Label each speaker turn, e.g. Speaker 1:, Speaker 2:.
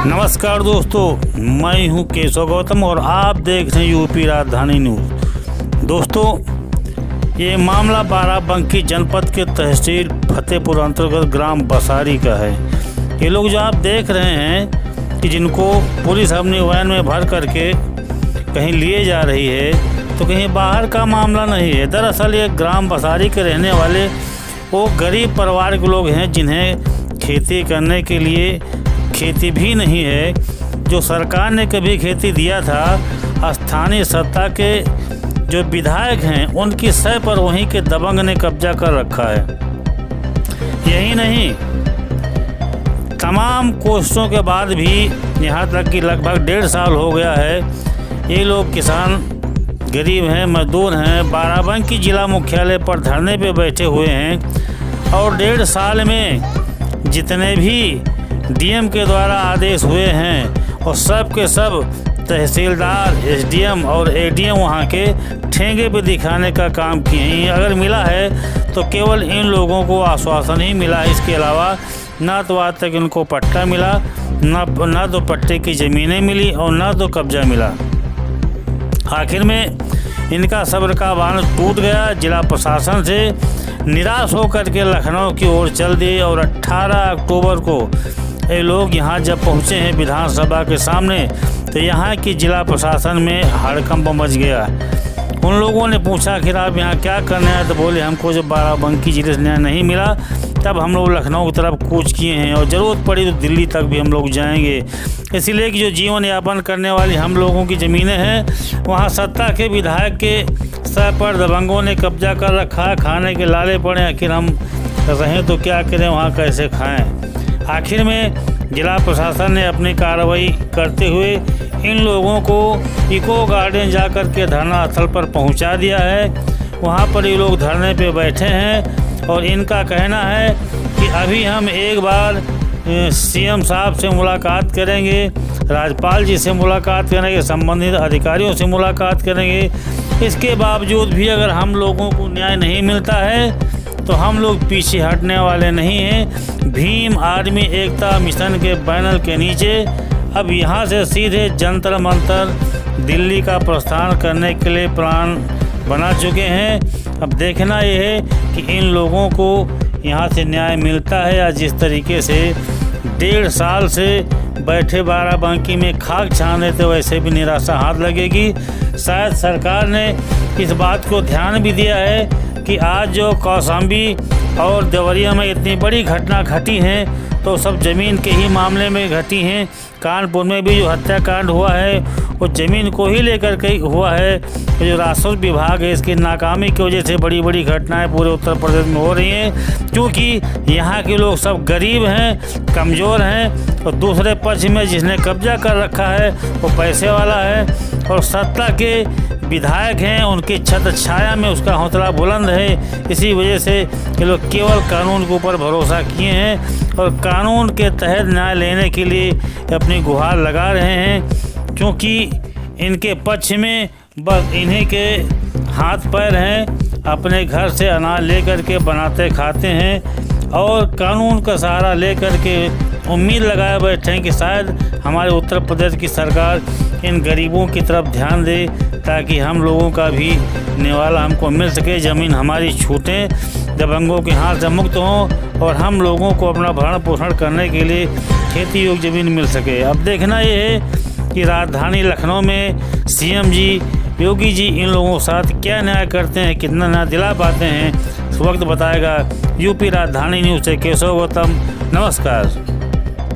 Speaker 1: नमस्कार दोस्तों, मैं हूं केशव गौतम और आप देख रहे हैं यूपी राजधानी न्यूज़। दोस्तों, ये मामला बाराबंकी जनपद के तहसील फतेहपुर अंतर्गत ग्राम बसारी का है। ये लोग जो आप देख रहे हैं कि जिनको पुलिस अपनी वैन में भर करके कहीं लिए जा रही है, तो कहीं बाहर का मामला नहीं है। दरअसल ये ग्राम बसारी के रहने वाले वो गरीब परिवार के लोग हैं जिन्हें खेती करने के लिए खेती भी नहीं है। जो सरकार ने कभी खेती दिया था, स्थानीय सत्ता के जो विधायक हैं उनकी सह पर वहीं के दबंग ने कब्जा कर रखा है। यही नहीं, तमाम कोशिशों के बाद भी यहाँ तक कि लगभग 1.5 साल हो गया है, ये लोग किसान गरीब हैं, मजदूर हैं, बाराबंकी जिला मुख्यालय पर धरने पे बैठे हुए हैं। और 1.5 साल में जितने भी डीएम के द्वारा आदेश हुए हैं और सब के सब तहसीलदार, एसडीएम और एडीएम वहाँ के ठेंगे पे दिखाने का काम किए हैं। अगर मिला है तो केवल इन लोगों को आश्वासन ही मिला है। इसके अलावा ना तो आज तक इनको पट्टा मिला, ना तो पट्टे की ज़मीनें मिली और ना तो कब्जा मिला। आखिर में इनका सब्र का बांध टूट गया। जिला प्रशासन से निराश होकर के लखनऊ की ओर चल दिए और 18 अक्टूबर को ये लोग यहाँ जब पहुँचे हैं विधानसभा के सामने, तो यहाँ की जिला प्रशासन में हड़कंप मच गया। उन लोगों ने पूछा कि आप यहाँ क्या करने आए, तो बोले हमको जब बाराबंकी जिले से न्याय नहीं मिला तब हम लोग लखनऊ की तरफ कूच किए हैं और ज़रूरत पड़ी तो दिल्ली तक भी हम लोग जाएंगे। इसीलिए कि जो जीवन यापन करने वाली हम लोगों की ज़मीनें हैं, वहाँ सत्ता के विधायक के सर पर दबंगों ने कब्जा कर रखा है। खाने के लाले पड़े, आखिर हम रहें तो क्या करें, वहाँ कैसे खाएं। आखिर में जिला प्रशासन ने अपनी कार्रवाई करते हुए इन लोगों को इको गार्डन जाकर के धरना स्थल पर पहुंचा दिया है। वहां पर ये लोग धरने पे बैठे हैं और इनका कहना है कि अभी हम एक बार सीएम साहब से मुलाकात करेंगे, राज्यपाल जी से मुलाकात करेंगे, संबंधित अधिकारियों से मुलाकात करेंगे। इसके बावजूद भी अगर हम लोगों को न्याय नहीं मिलता है तो हम लोग पीछे हटने वाले नहीं हैं। भीम आर्मी एकता मिशन के बैनर के नीचे अब यहाँ से सीधे जंतर मंतर दिल्ली का प्रस्थान करने के लिए प्लान बना चुके हैं। अब देखना ये है कि इन लोगों को यहाँ से न्याय मिलता है या जिस तरीके से 1.5 साल से बैठे बाराबंकी में खाक छाने थे वैसे भी निराशा हाथ लगेगी। शायद सरकार ने इस बात को ध्यान भी दिया है कि आज जो कौशाम्बी और देवरिया में इतनी बड़ी घटना घटी हैं तो सब ज़मीन के ही मामले में घटी हैं। कानपुर में भी जो हत्याकांड हुआ है वो ज़मीन को ही लेकर के हुआ है। जो राजस्व विभाग है, इसकी नाकामी की वजह से बड़ी बड़ी घटनाएं पूरे उत्तर प्रदेश में हो रही हैं, क्योंकि यहाँ के लोग सब गरीब हैं, कमज़ोर हैं और दूसरे पक्ष में जिसने कब्जा कर रखा है वो पैसे वाला है और सत्ता के विधायक हैं, उनकी छत छाया में उसका हौसला बुलंद है। इसी वजह से ये लोग केवल कानून के ऊपर भरोसा किए हैं और कानून के तहत न्याय लेने के लिए अपनी गुहार लगा रहे हैं, क्योंकि इनके पक्ष में बस इन्हीं के हाथ पैर हैं। अपने घर से अनाज लेकर के बनाते खाते हैं और कानून का सहारा लेकर के उम्मीद लगाए बैठे हैं कि शायद हमारे उत्तर प्रदेश की सरकार इन गरीबों की तरफ ध्यान दे ताकि हम लोगों का भी निवाला हमको मिल सके, ज़मीन हमारी छूटें, दबंगों के हाथ से मुक्त हों और हम लोगों को अपना भरण पोषण करने के लिए खेती योग्य ज़मीन मिल सके। अब देखना ये है कि राजधानी लखनऊ में सीएम जी, योगी जी इन लोगों के साथ क्या न्याय करते हैं, कितना न्याय दिला पाते हैं, इस वक्त बताएगा। यूपी राजधानी न्यूज़ से केशव गौतम, नमस्कार।